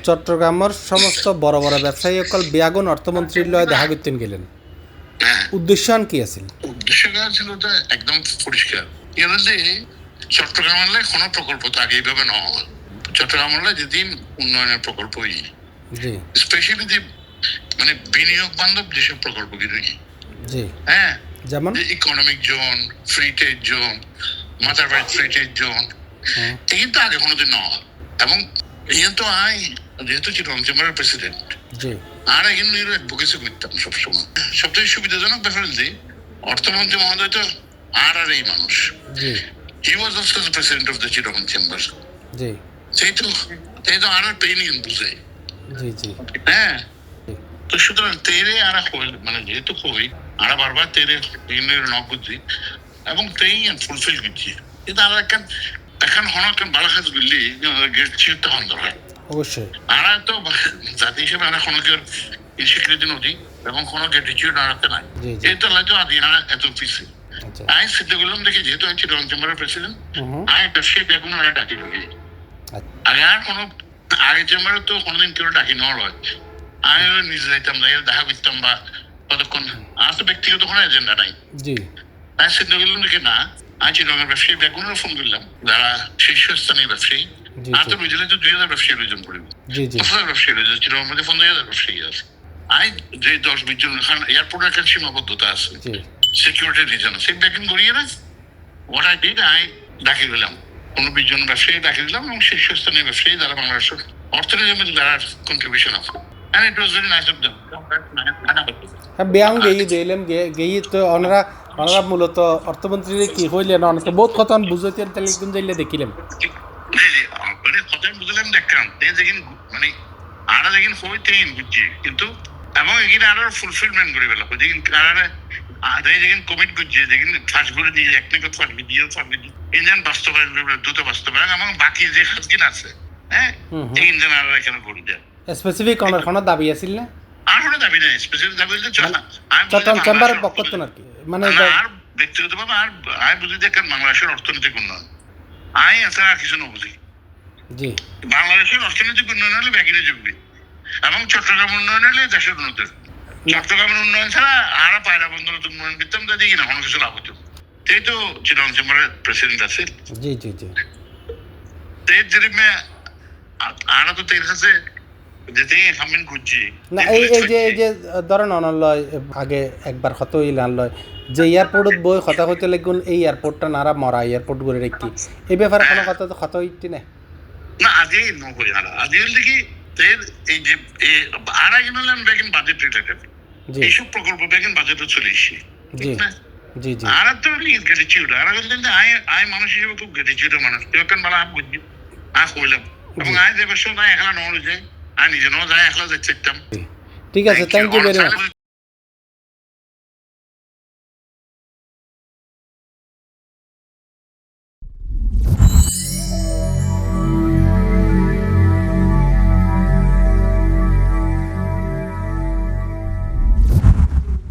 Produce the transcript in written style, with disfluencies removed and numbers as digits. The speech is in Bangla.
চট্টগ্রামের সমস্ত বড় বড় ব্যবসায়ী সকল বিয়াগুন অর্থমন্ত্রীর লয় দেখা করতেন গেলেন, উদ্দেশ্য কি আছিল? উদ্দেশ্যটা ছিল যে একদম পরিষ্কার, এরা যে চট্টগ্রামের কোনো প্রকল্প তো আগে এইভাবে নয়। চট্টগ্রামের যেদিন উন্নয়নের প্রকল্পই, স্পেশালি যে মানে বিনিয়োগ বান্ধব যেসব প্রকল্প কিন্তু হ্যাঁ, যেমন economic zone, free trade zone, mother right free trade zone, এই কিন্তু আগে কোনোদিন নয়। এবং ইয়ে তো যেহেতু চিটগং চেম্বারের প্রেসিডেন্ট, আর কিন্তু এর অ্যাডভোকেসি করতাম সবসময়। সবচেয়ে সুবিধাজনক ব্যাপার যে অর্থমন্ত্রী মহোদয় তো আর এই মানুষ, he was also the president of the Chittagong chamber. সেই তো আর পেইন বুঝে, হ্যাঁ। তো সুতরাং তেরে আর মানে যেহেতু হই আর বারবার তেরে নক বুঝছি এবং তেই ফুলফিল করছি, কিন্তু আর এখন হন ভালো কাজ করলি গেট চিরতে হন দরকার অবশ্যই। আর তো জাতি হিসেবে আমরা কোনো স্বীকৃতি নদী এবং কোনো গ্যাটিটিউড আনাতে নাই, এই তো হয়তো আদি না এত পিছিয়ে আমি সিদ্ধ করলাম দেখি, যেহেতু আমি চিটগং চেম্বারের প্রেসিডেন্ট, আমি একটা শেপ এখন ডাকি ঢুকি আগে আর কোনো আগে চেম্বারে তো কোনোদিন কেউ ডাকি নেওয়া হয়, আমি নিজে যাইতাম, যাই দেখা করতাম বা কতক্ষণ, আর তো ব্যক্তিগত কোনো এজেন্ডা নাই। আমি সিদ্ধ করলাম দেখি না, আমি চিটগংয়ের ব্যবসায়ী ব্যাগুনের ফোন করলাম, যারা শীর্ষস্থানীয় ব্যবসায়ী, আর তো বুঝলে তো 2000 ব্যবসায়ী প্রয়োজন পড়বে, 1000 ব্যবসায়ী প্রয়োজন, চিটগংয়ের মধ্যে 15,000 ব্যবসায়ী আছে। আমি যে 10-20 জন, এয়ারপোর্টের একটা সীমাবদ্ধতা আছে, সিকিউরিটি রিজন, সেই ব্যাকিং করিয়ে না ওয়াট আই ডিড, আমি ডাকি দিলাম 15-20 জন ব্যবসায়ী ডাকি দিলাম এবং শীর্ষস্থানীয় ব্যবসায়ী যারা বাংলাদেশের অর্থনীতির মধ্যে যারা কন্ট্রিবিউশন আছে, and it was very nice of them. ব্যাং গেই দিলাম গেই তো ওনারা মূলত অর্থমন্ত্রীর কি হইলেন, অনেক বহুত কথা বুঝাইতে তাহলে একদম যাইলে দেখিলাম। মানে কথা বুঝলাম দেখলাম যেদিন মানে আরা যেদিন হইতেন বুঝছি, কিন্তু এবং এখানে আরো ফুলফিলমেন্ট করে গেল যেদিন কারারে যেদিন কমিট করছে, যেদিন ফার্স্ট করে দিয়ে একটাকে ফার্স্ট দিয়ে ইঞ্জিন বাস্তবায়ন দ্রুত বাস্তবায়ন এবং বাকি যে কাজগুলো আছে, হ্যাঁ, এই ইঞ্জিন আর এখানে করে দেয়। স্পেসিফিক কোনো দাবি আছিল না? আর কোনো দাবি নাই, স্পেসিফিক দাবি হচ্ছে চট্টগ্রাম চেম্বারের পক্ষ থেকে আর কি, মানে আর ব্যক্তিগতভাবে আর আমি বুঝি যে বাংলাদেশের অর্থনৈতিক উন্নয়ন আমি এছাড়া আর কিছু না বুঝি। বাংলাদেশের অর্থনৈতিক উন্নয়ন হলে ব্যাগিনে যোগবে এবং চট্টগ্রাম উন্নয়ন হলে দেশের উন্নতি। চট্টগ্রামের উন্নয়ন ছাড়া আর পায়রা বন্দর উন্নয়ন করতাম তা দেখি না কোনো কিছু লাভ হতো। এই তো চিটগং চেম্বারের প্রেসিডেন্ট আছে, আরা তো তের কাছে যেতে হামিন খুঁজছি না। এই যে ধরেন অনলয় আগে একবার কত ইলানলয় যে এয়ারপোর্টত বই কথা কইতে লাগুন, এই এয়ারপোর্টটা নারা মরা এয়ারপোর্ট করে রেখি, এই ব্যাপারে কোনো কথা তো কথা হইতি না। না আজই নকরি আরা আজই হল দেখি এই যে আরা গেলাম ব্যাগিন বাজেট রিলেটেড এইসব প্রকল্প ব্যাগিন বাজেটে চলে এসেছে। আর তো গ্যাটিটিউড আর আই মানুষ হিসেবে খুব গ্যাটিটিউডের মানুষ, কেন বলা আমি বুঝি আ কইলাম এবং আই যে বছর না একলা নয় যায়, আমি নিজে নয় যায় একলা যাচ্ছি। ঠিক আছে, থ্যাংক ইউ ভেরি মাচ।